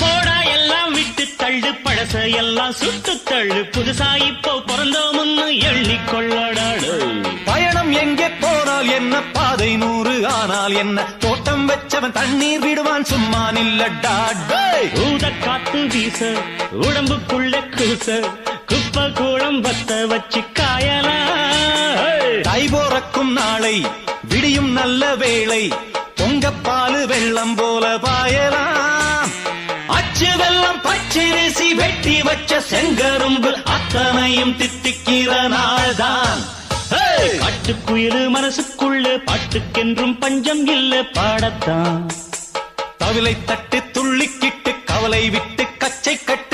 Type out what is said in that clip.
போடா எல்லாம் விட்டு தள்ளு, பழச எல்லாம் சுட்டு தள்ளு, புதுசா இப்போ பிறந்தோம்னு எண்ணிக்கொள்ளடாடு. பயணம் எங்கே போனால் என்ன, பாதை 100 ஆனால் என்ன, தோட்டம் வச்சவன் தண்ணீர் விடுவான் சும்மா நில்லடா. ஊத காத்து வீச உடம்புக்குள்ள கூச, குப்பை கூடம் பத்த வச்சு காயலாம். தை போறக்கும் நாளை விடியும் நல்ல வேளை, பொங்கப்பாலு வெள்ளம் போல பாயலாம். அச்சு வெள்ளம் பச்சரிசி வெட்டி வச்ச செங்கரும்பு அத்தனையும் தித்திக்கிற நாள்தான். காட்டுக்குயிலு மனசுக்குள்ள பாட்டுக்கென்றும் பஞ்சம் இல்ல பாடத்தான். தவிலை தட்டு துள்ளிக்கிட்டு கவலை விட்டு கச்சை கட்டு